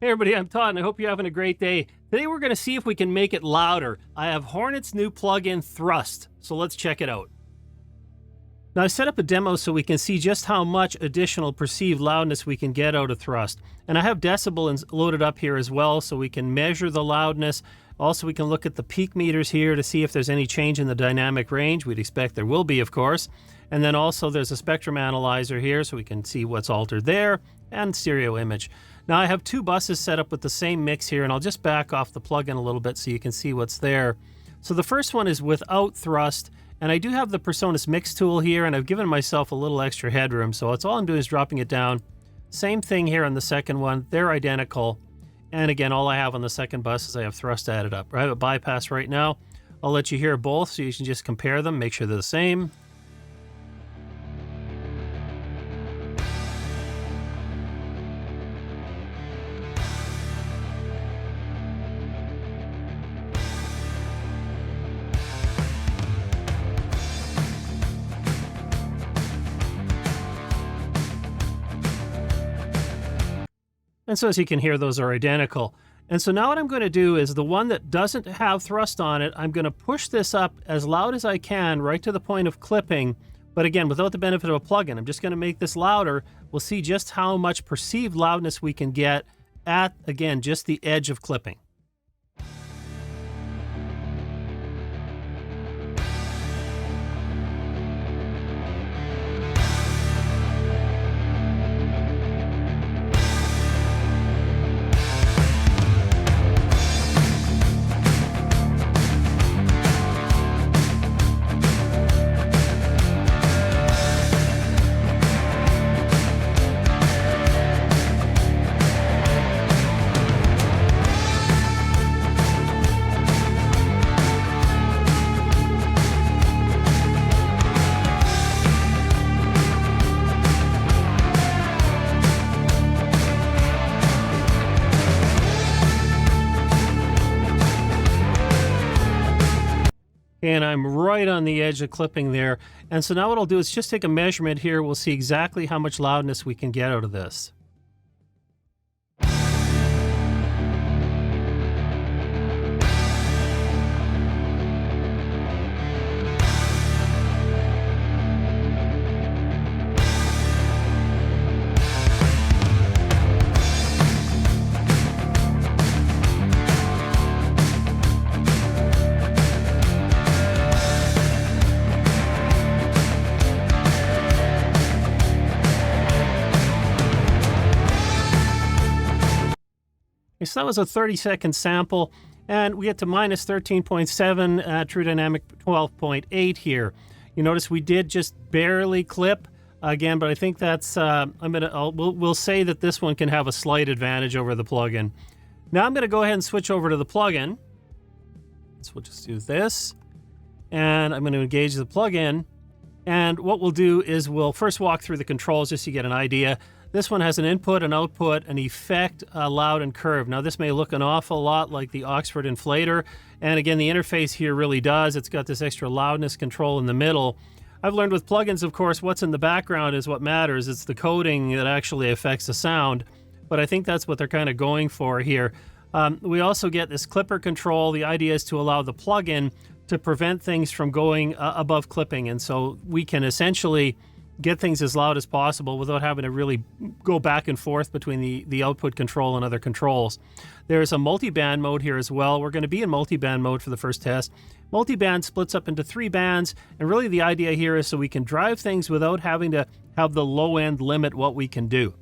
Hey everybody, I'm Todd and I hope you're having a great day. Today we're going to see if we can make it louder. I have HoRNet's new plugin Thrust, so let's check it out. Now I set up a demo so we can see just how much additional perceived loudness we can get out of Thrust. And I have decibel loaded up here as well so we can measure the loudness. Also we can look at the peak meters here to see if there's any change in the dynamic range. We'd expect there will be, of course. And then also there's a spectrum analyzer here so we can see what's altered there, and stereo image. Now I have two buses set up with the same mix here, and I'll just back off the plugin a little bit so you can see what's there. So the first one is without Thrust, and I do have the Presonus mix tool here, and I've given myself a little extra headroom, so it's all I'm doing is dropping it down. Same thing here on the second one, they're identical. And again, all I have on the second bus is I have Thrust added up. I have a bypass right now. I'll let you hear both so you can just compare them, make sure they're the same. And so as you can hear, those are identical. And so now what I'm going to do is the one that doesn't have Thrust on it, I'm going to push this up as loud as I can right to the point of clipping. But again, without the benefit of a plugin, I'm just going to make this louder. We'll see just how much perceived loudness we can get at, again, just the edge of clipping. And I'm right on the edge of clipping there. And so now what I'll do is just take a measurement here. We'll see exactly how much loudness we can get out of this. So that was a 30-second sample, and we get to minus 13.7, true dynamic 12.8 here. You notice we did just barely clip again, but I think that's we'll say that this one can have a slight advantage over the plugin. Now I'm going to go ahead and switch over to the plugin. So we'll just do this, and I'm going to engage the plugin. And what we'll do is we'll first walk through the controls just so you get an idea. This one has an input, an output, an effect, loud, and curve. Now this may look an awful lot like the Oxford Inflator, and again the interface here really does. It's got this extra loudness control in the middle. I've learned with plugins, of course, what's in the background is what matters. It's the coding that actually affects the sound, but I think that's what they're kind of going for here. We also get this clipper control. The idea is to allow the plugin to prevent things from going above clipping, and so we can essentially get things as loud as possible without having to really go back and forth between the output control and other controls. There's a multi-band mode here as well. We're going to be in multi-band mode for the first test. Multi-band splits up into 3 bands, and really the idea here is so we can drive things without having to have the low end limit what we can do.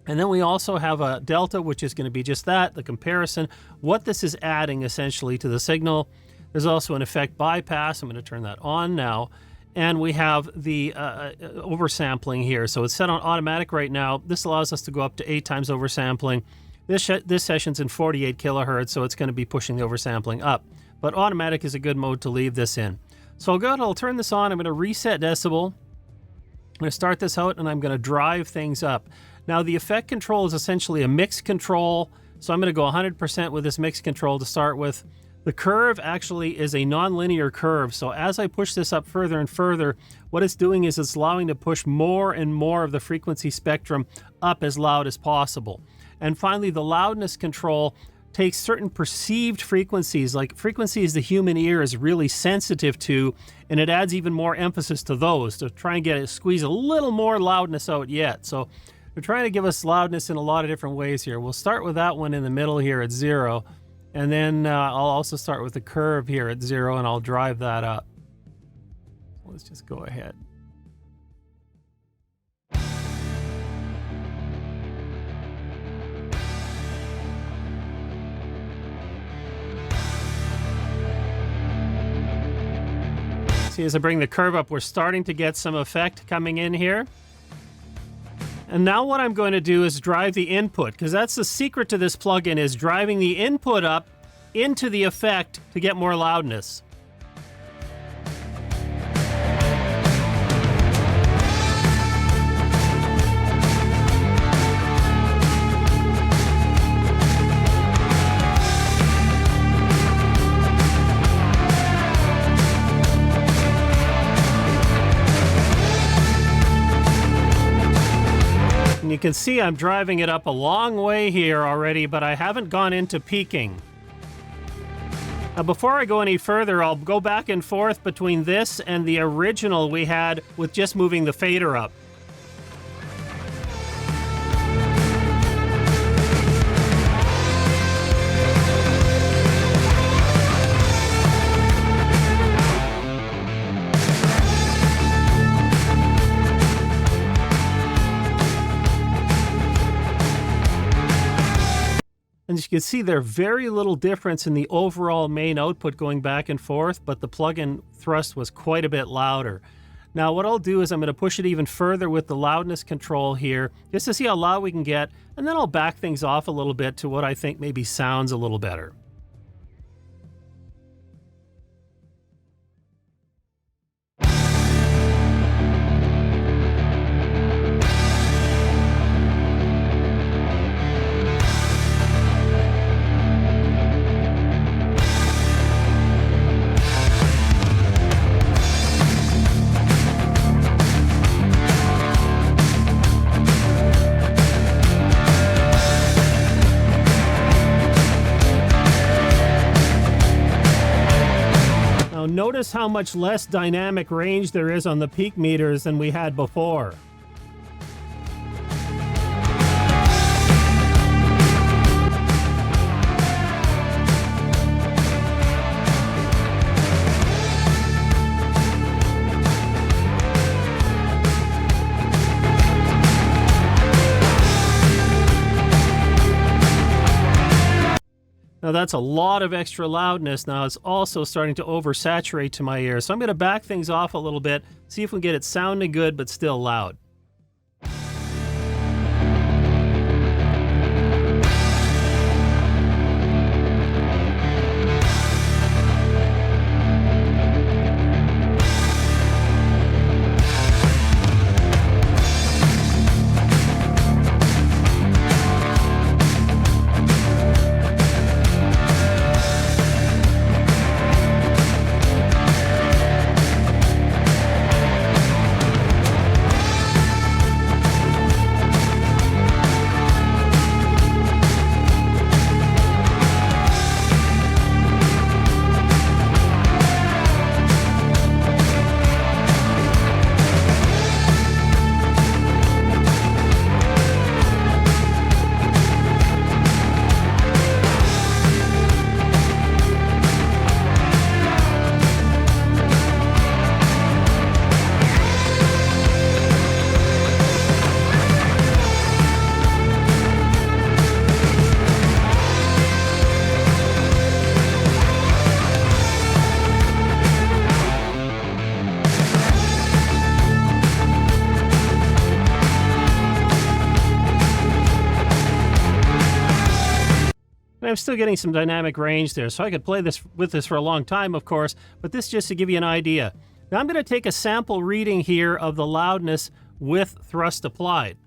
And then we also have a delta, which is going to be just that, the comparison, what this is adding essentially to the signal. There's also an effect bypass. I'm going to turn that on now. And we have the oversampling here. So it's set on automatic right now. This allows us to go up to 8 times oversampling. This session's in 48 kilohertz, so it's going to be pushing the oversampling up. But automatic is a good mode to leave this in. So I'll go ahead, I'll turn this on. I'm going to reset decibel. I'm going to start this out, and I'm going to drive things up. Now, the effect control is essentially a mix control. So I'm going to go 100% with this mix control to start with. The curve actually is a nonlinear curve. So as I push this up further and further, what it's doing is it's allowing to push more and more of the frequency spectrum up as loud as possible. And finally, the loudness control takes certain perceived frequencies, like frequencies the human ear is really sensitive to, and it adds even more emphasis to those to try and squeeze a little more loudness out yet. So they're trying to give us loudness in a lot of different ways here. We'll start with that one in the middle here at 0, and then I'll also start with the curve here at 0, and I'll drive that up. Let's just go ahead. See, as I bring the curve up, we're starting to get some effect coming in here. And now what I'm going to do is drive the input, because that's the secret to this plugin, is driving the input up into the effect to get more loudness. And you can see I'm driving it up a long way here already, but I haven't gone into peaking. Now, before I go any further, I'll go back and forth between this and the original we had with just moving the fader up. And as you can see, there's very little difference in the overall main output going back and forth, but the plug-in thrust was quite a bit louder. Now what I'll do is I'm going to push it even further with the loudness control here, just to see how loud we can get, and then I'll back things off a little bit to what I think maybe sounds a little better. Notice how much less dynamic range there is on the peak meters than we had before. Now that's a lot of extra loudness. Now it's also starting to oversaturate to my ear. So I'm going to back things off a little bit, see if we can get it sounding good but still loud. I'm still getting some dynamic range there, so I could play this with this for a long time, of course, but this just to give you an idea. Now I'm going to take a sample reading here of the loudness with thrust applied.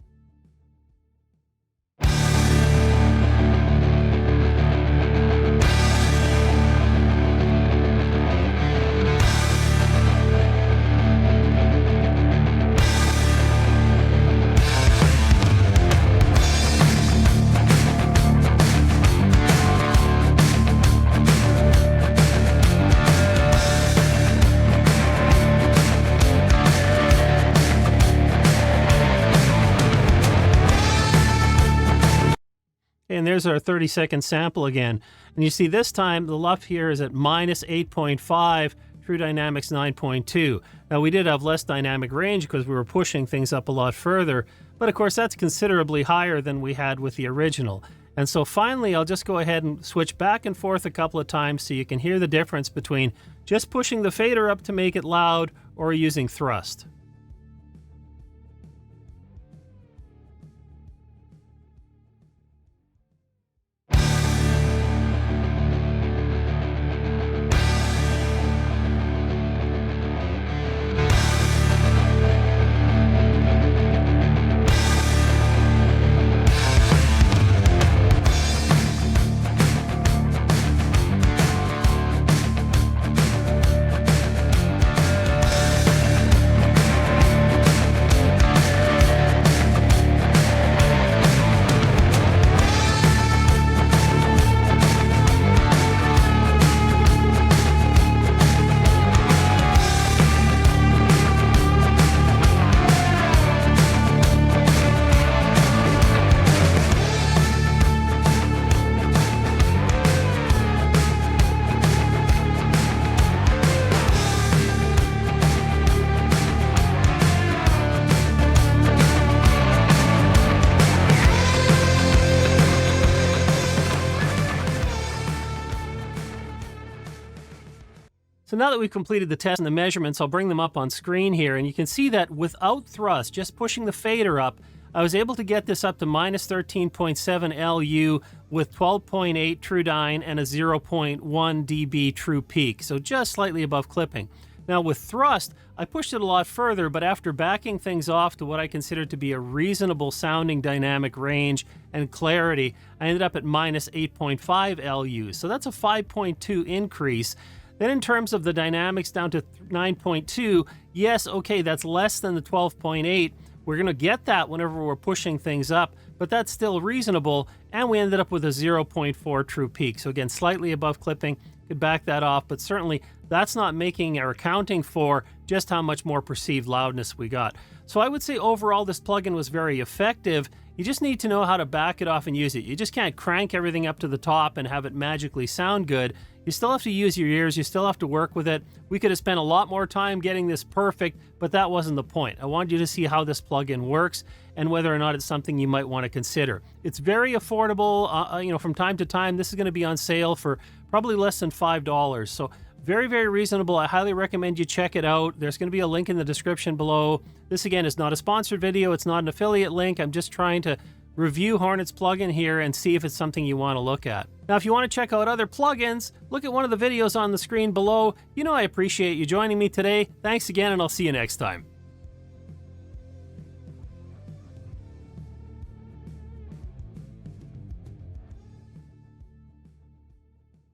And there's our 30-second sample again. And you see this time the LUF here is at minus 8.5, True Dynamics 9.2. Now we did have less dynamic range because we were pushing things up a lot further, but of course that's considerably higher than we had with the original. And so finally I'll just go ahead and switch back and forth a couple of times so you can hear the difference between just pushing the fader up to make it loud or using thrust. So now that we've completed the test and the measurements, I'll bring them up on screen here, and you can see that without thrust, just pushing the fader up, I was able to get this up to minus 13.7 LU with 12.8 true dyne and a 0.1 dB true peak, so just slightly above clipping. Now with thrust, I pushed it a lot further, but after backing things off to what I consider to be a reasonable sounding dynamic range and clarity, I ended up at minus 8.5 LU, so that's a 5.2 increase. Then in terms of the dynamics down to 9.2, yes, okay, that's less than the 12.8. We're going to get that whenever we're pushing things up, but that's still reasonable, and we ended up with a 0.4 true peak. So again, slightly above clipping, could back that off, but certainly that's not making or accounting for just how much more perceived loudness we got. So I would say overall this plugin was very effective. You just need to know how to back it off and use it. You just can't crank everything up to the top and have it magically sound good. You still have to use your ears, you still have to work with it. We could have spent a lot more time getting this perfect, but that wasn't the point. I wanted you to see how this plugin works and whether or not it's something you might want to consider. It's very affordable. From time to time, this is going to be on sale for probably less than $5. So very, very reasonable. I highly recommend you check it out. There's going to be a link in the description below. This, again, is not a sponsored video. It's not an affiliate link. I'm just trying to review HoRNet's plugin here and see if it's something you want to look at. Now, if you want to check out other plugins, look at one of the videos on the screen below. You know I appreciate you joining me today. Thanks again, and I'll see you next time.